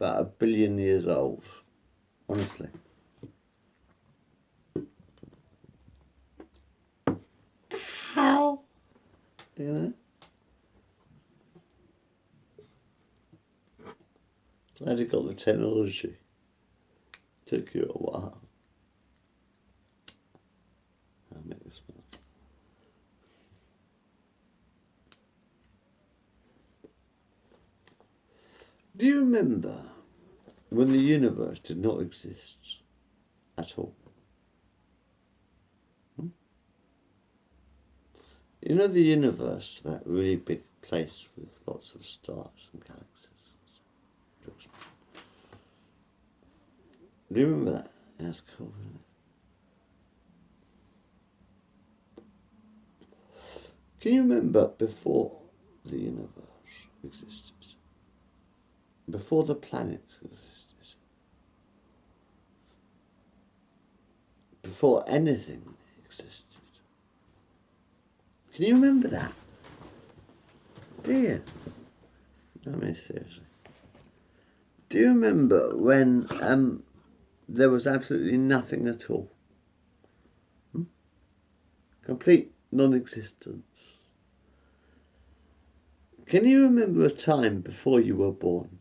about 1 billion years old. Honestly. How? You know? Glad you got the technology. Took you a while. I'll make this one. Do you remember when the universe did not exist at all? You know the universe, that really big place with lots of stars and galaxies? Do you remember that? That's cool, isn't it? Can you remember before the universe existed? Before the planets existed? Before anything existed? Can you remember that? Do you? I mean, seriously. Do you remember when there was absolutely nothing at all? Complete non-existence. Can you remember a time before you were born?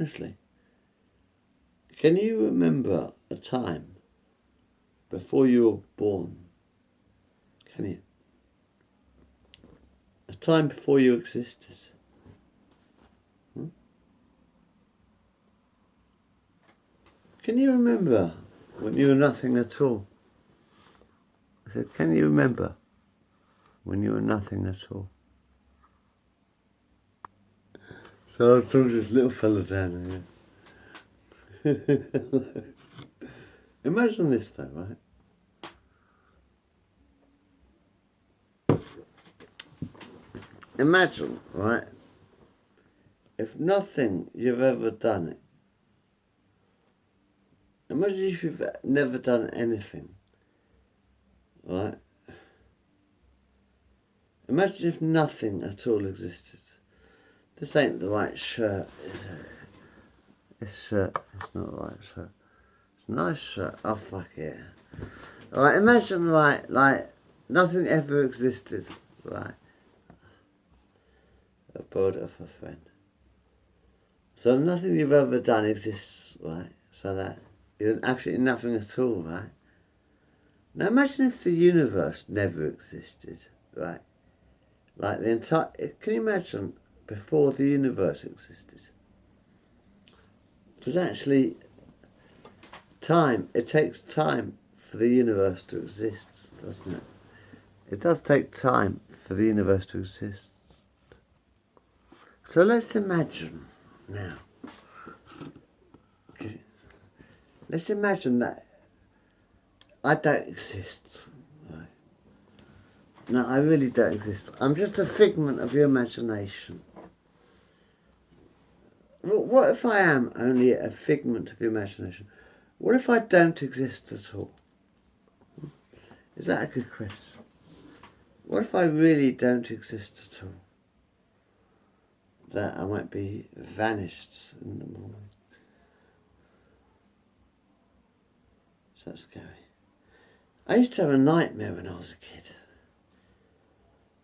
Honestly. Can you remember a time before you were born? Can you? A time before you existed? Can you remember when you were nothing at all? I said, can you remember when you were nothing at all? So I was talking to this little fella down here. Imagine this though, right? Imagine, right, if nothing you've ever done it. Imagine if you've never done anything, right? Imagine if nothing at all existed. This ain't the right shirt, is it? This shirt, it's not the right shirt. It's a nice shirt. Oh, fuck yeah. Alright, imagine, right, like, nothing ever existed, right? I borrowed it off a friend. So nothing you've ever done exists, right? So that you're absolutely nothing at all, right? Now imagine if the universe never existed, right? Like the entire... Can you imagine before the universe existed? Because actually, it takes time for the universe to exist, doesn't it? It does take time for the universe to exist. So let's imagine now. Okay. Let's imagine that I don't exist. Right? No, I really don't exist. I'm just a figment of your imagination. What if I am only a figment of your imagination? What if I don't exist at all? Is that a good question? What if I really don't exist at all? That I might be vanished in the morning. So that's scary. I used to have a nightmare when I was a kid.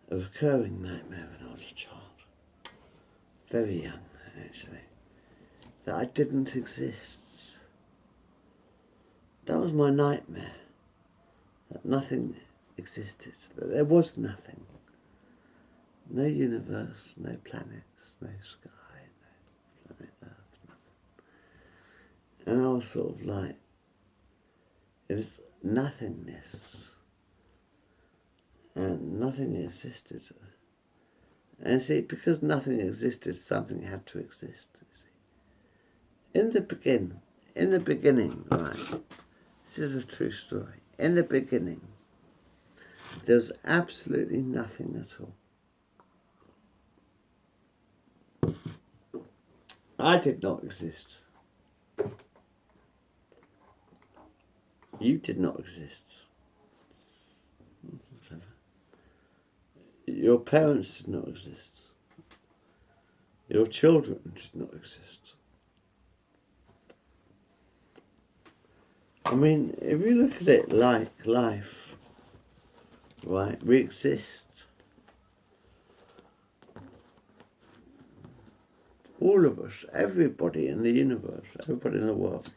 A recurring nightmare when I was a child. Very young, actually. That I didn't exist. That was my nightmare. That nothing existed. That there was nothing. No universe, no planets, no sky, no planet Earth, nothing. And I was sort of like, it's nothingness. And nothing existed. And see, because nothing existed, something had to exist, you see. In the beginning, right, this is a true story. In the beginning, there was absolutely nothing at all. I did not exist. You did not exist. Your parents did not exist. Your children did not exist. I mean, if you look at it like life, right, we exist. All of us, everybody in the universe, everybody in the world.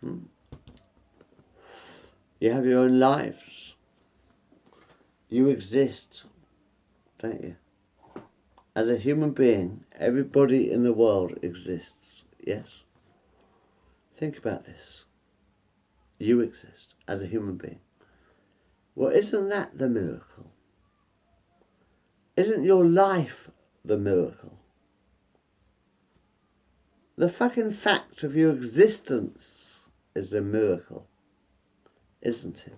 You have your own lives. You exist, don't you? As a human being, everybody in the world exists, yes? Think about this. You exist as a human being. Well, isn't that the miracle? Isn't your life the miracle? The fucking fact of your existence is a miracle, isn't it?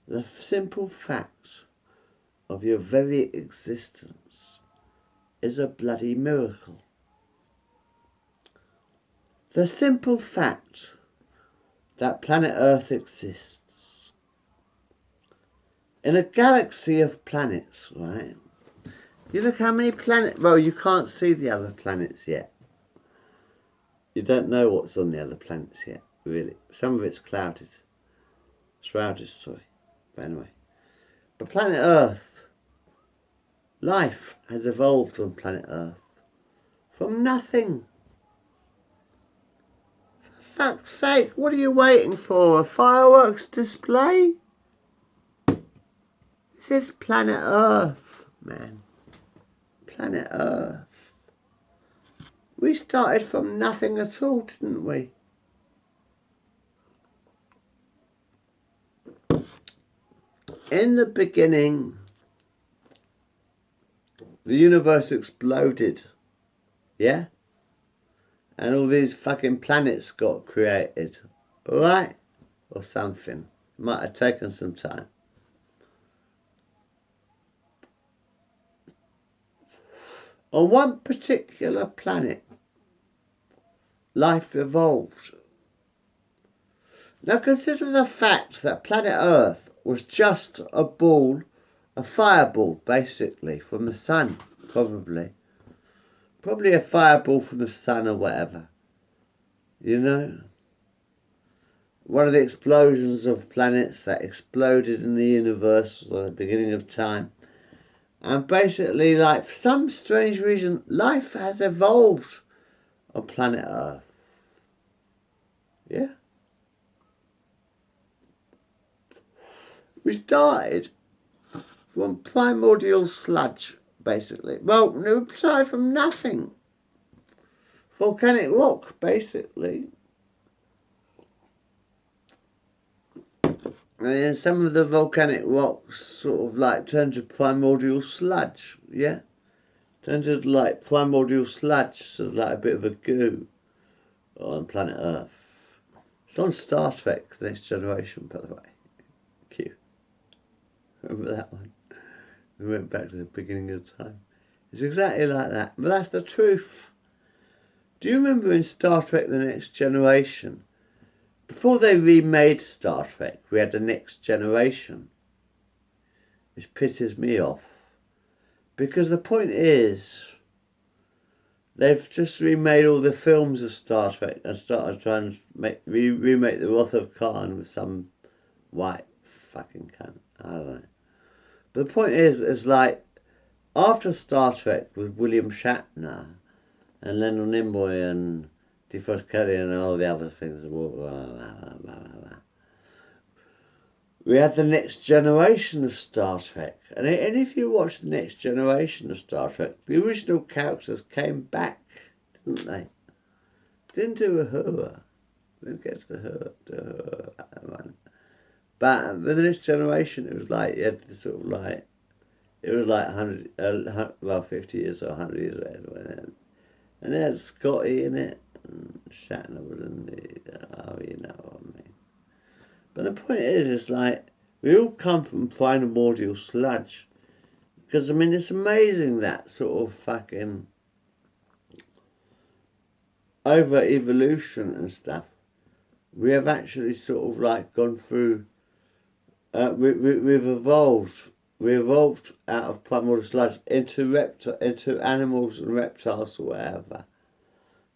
The simple fact of your very existence is a bloody miracle. The simple fact that planet Earth exists in a galaxy of planets, right? You look how many planets, well, you can't see the other planets yet. You don't know what's on the other planets yet, really. Some of it's shrouded, sorry. But anyway. But planet Earth, life has evolved on planet Earth from nothing. For fuck's sake, what are you waiting for? A fireworks display? This is planet Earth, man. Planet Earth. We started from nothing at all, didn't we? In the beginning, the universe exploded, yeah? And all these fucking planets got created, alright? Or something. Might have taken some time. On one particular planet, life evolved. Now consider the fact that planet Earth was just a ball, a fireball basically, from the sun, probably. Probably a fireball from the sun or whatever. You know? One of the explosions of planets that exploded in the universe at the beginning of time. And basically, like, for some strange reason, life has evolved on planet Earth. Yeah? We started from primordial sludge, basically. Well, we started from nothing. Volcanic rock, basically. And then some of the volcanic rocks sort of like turned to primordial sludge, yeah? Turned to like primordial sludge, sort of like a bit of a goo on planet Earth. It's on Star Trek, The Next Generation, by the way. Cute. Remember that one? We went back to the beginning of time. It's exactly like that. But that's the truth. Do you remember in Star Trek The Next Generation, before they remade Star Trek, we had The Next Generation, which pisses me off. Because the point is, they've just remade all the films of Star Trek and started trying to remake the Wrath of Khan with some white fucking cunt. I don't know. But the point is, it's like, after Star Trek with William Shatner and Leonard Nimoy and DeForest Kelley and all the other things, we had the Next Generation of Star Trek. And if you watch the Next Generation of Star Trek, the original characters came back, didn't they? Didn't do a hurrah. Didn't get to the hurrah. But with the Next Generation, it was like, you had this sort of like, it was like 50 years or 100 years later. And they had Scotty in it, and Shatner was in the, you know what I mean. But the point is, it's like, we all come from primordial sludge. Because, I mean, it's amazing that sort of fucking over-evolution and stuff. We have actually sort of like gone through, we've evolved We evolved out of primordial sludge into animals and reptiles or whatever.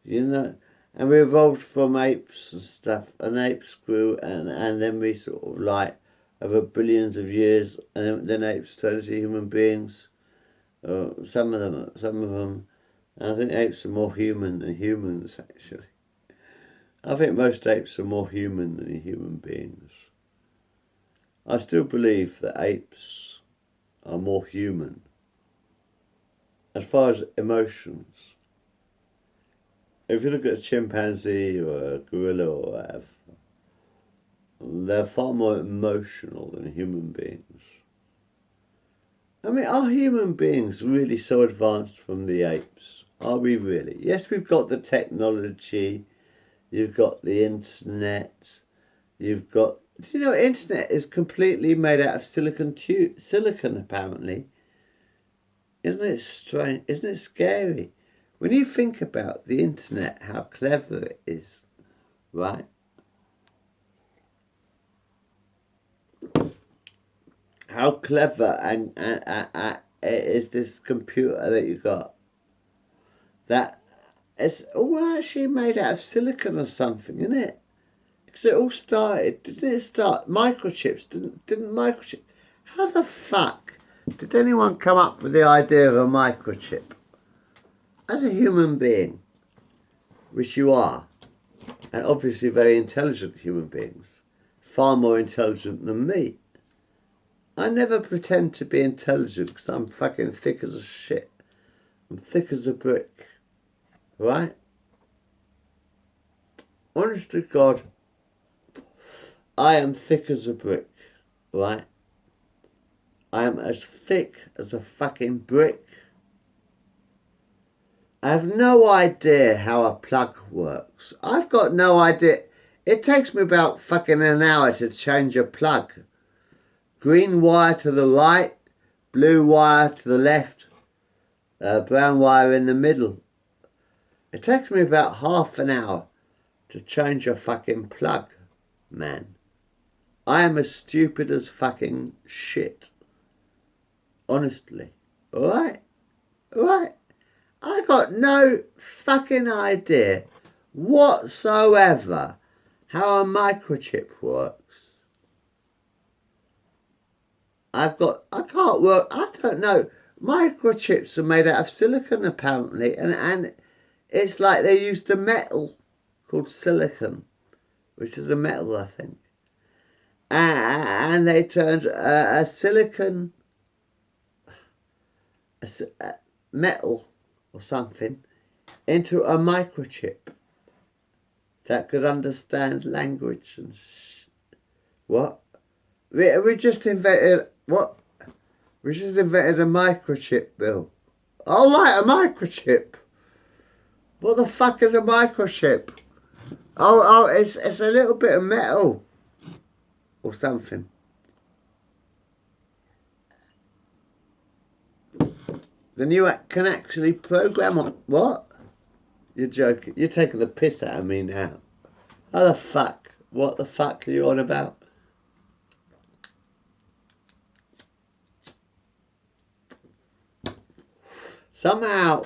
You know? And we evolved from apes and stuff, and apes grew, and then we sort of like, over billions of years, and then apes turned into human beings. Some of them, and I think apes are more human than humans, actually. I think most apes are more human than human beings. I still believe that apes are more human. As far as emotions, if you look at a chimpanzee or a gorilla or whatever, they're far more emotional than human beings. I mean, are human beings really so advanced from the apes? Are we really? Yes, we've got the technology, you've got the internet, you've got... You know, internet is completely made out of silicon apparently. Isn't it strange? Isn't it scary? When you think about the internet, how clever it is, right? How clever and is this computer that you got? That it's all actually made out of silicon or something, isn't it? Because it all started, didn't it start? Microchips, didn't microchip? How the fuck did anyone come up with the idea of a microchip? As a human being, which you are, and obviously very intelligent human beings, far more intelligent than me. I never pretend to be intelligent because I'm fucking thick as a shit. I'm thick as a brick, right? Honest to God, I am thick as a brick, right? I am as thick as a fucking brick. I have no idea how a plug works. I've got no idea. It takes me about fucking an hour to change a plug. Green wire to the right, blue wire to the left, brown wire in the middle. It takes me about half an hour to change a fucking plug, man. I am as stupid as fucking shit. Honestly. Alright? Alright? I got no fucking idea whatsoever how a microchip works. I don't know. Microchips are made out of silicon apparently, and it's like they used a metal called silicon, which is a metal, I think. And they turned a silicon, metal or something, into a microchip that could understand language and what? We just invented, what? We just invented a microchip, Bill. Oh, right, a microchip. What the fuck is a microchip? Oh, it's a little bit of metal or something. Then you can actually program on... What? You're joking. You're taking the piss out of me now. How the fuck? What the fuck are you on about? Somehow,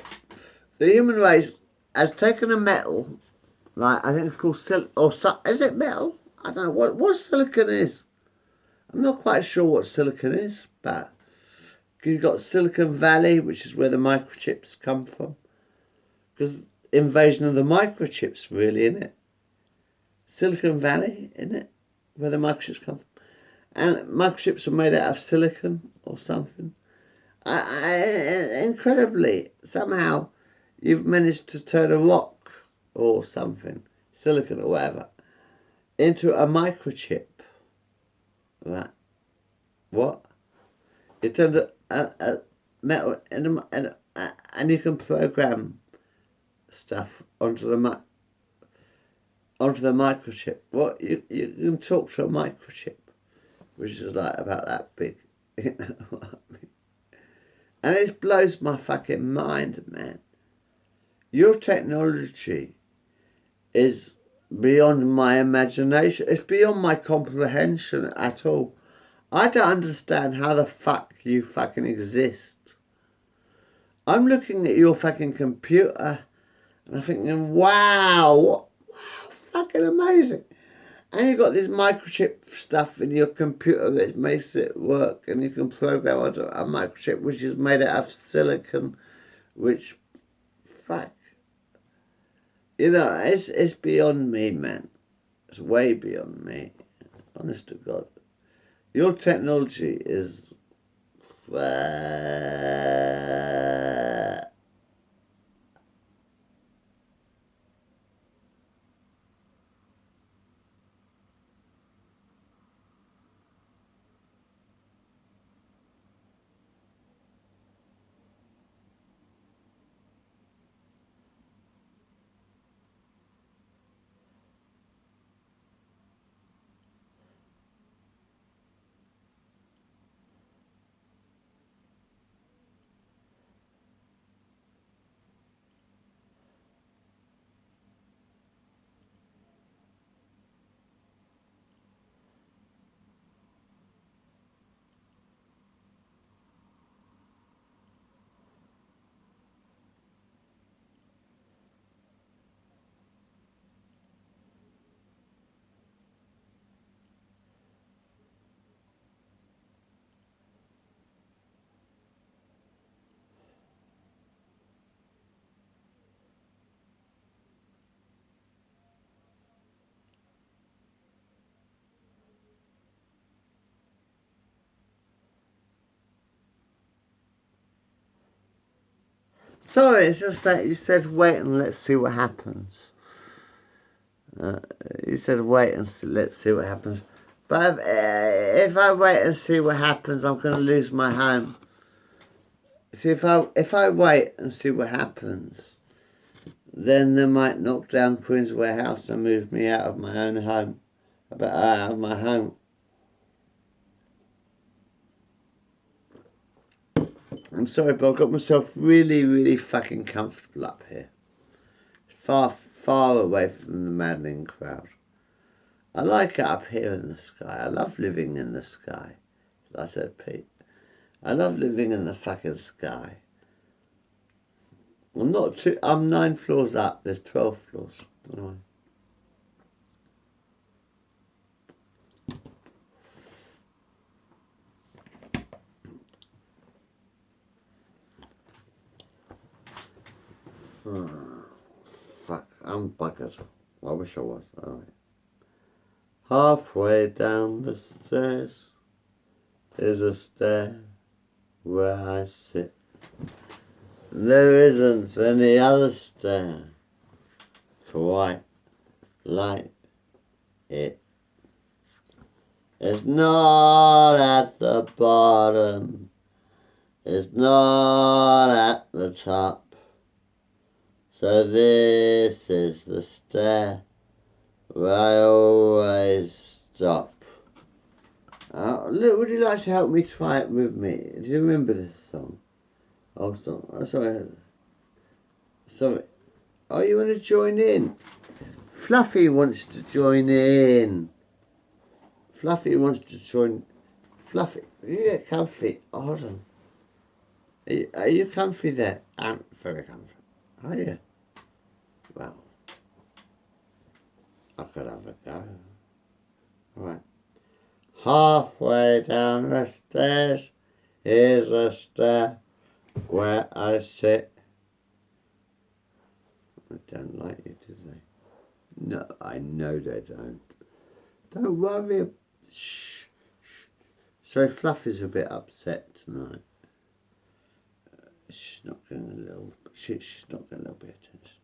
the human race has taken a metal, like I think it's called is it metal? I don't know what silicon is. I'm not quite sure what silicon is, but you've got Silicon Valley, which is where the microchips come from. Because invasion of the microchips, really, isn't it? Silicon Valley, isn't it? Where the microchips come from. And microchips are made out of silicon or something. Incredibly, somehow, you've managed to turn a rock or something, silicon or whatever, into a microchip. Right? What? You turned a metal and you can program stuff onto the microchip. What? You can talk to a microchip, which is like about that big. You know what I mean? And it blows my fucking mind, man. Your technology is beyond my imagination. It's beyond my comprehension at all. I don't understand how the fuck you fucking exist. I'm looking at your fucking computer and I'm thinking, wow, fucking amazing. And you've got this microchip stuff in your computer that makes it work, and you can program onto a microchip which is made out of silicon, which, fuck. You know, it's beyond me, man. It's way beyond me. Honest to God. Your technology is... Sorry, it's just that you said wait and let's see what happens. You said wait and let's see what happens. But if I wait and see what happens, I'm going to lose my home. See, if I wait and see what happens, then they might knock down Queen's Warehouse and move me out of my own home. Out of my home. I'm sorry, but I've got myself really, really fucking comfortable up here. Far, far away from the maddening crowd. I like it up here in the sky. I love living in the sky. As I said, Pete. I love living in the fucking sky. I'm 9 floors up. There's 12 floors. Anyway. Oh, fuck, I'm buggered. I wish I was. Alright. Halfway down the stairs is a stair where I sit. There isn't any other stair quite like it. It's not at the bottom. It's not at the top. So this is the stair where I always stop. Look, would you like to help me try it with me? Do you remember this song? Oh, song. Oh, sorry. Sorry. Oh, you want to join in? Fluffy wants to join in. Fluffy wants to join. Fluffy, you get comfy. Oh, hold on. Are you comfy there? I'm very comfy. Are you? Well, I could have a go. Alright. Halfway down the stairs is a stair where I sit. They don't like you, do they? No, I know they don't. Don't worry. Shh. So Fluffy's a bit upset tonight. She's not getting a little bit of attention.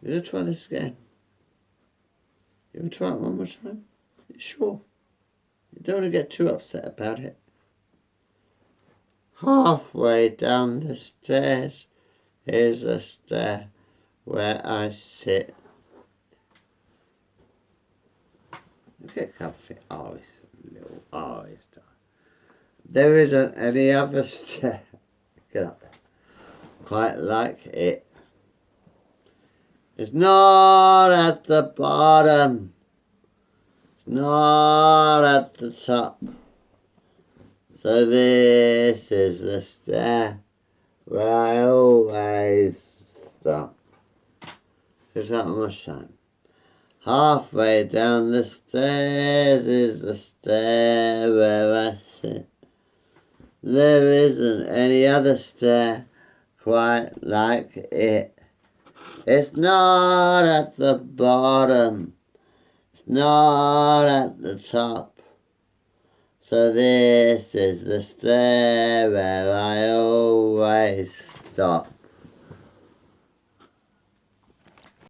You gonna try this again? You gonna try it one more time? Sure. You don't want to get too upset about it. Halfway down the stairs is a stair where I sit. Get comfy. Oh, it's a little. Oh, it's done. There isn't any other stair. Get up there. Quite like it. It's not at the bottom. not at the top. So this is the stair where I always stop. Because that much time. Halfway down the stairs is the stair where I sit. There isn't any other stair quite like it. It's not at the bottom. It's not at the top. So this is the stair where I always stop.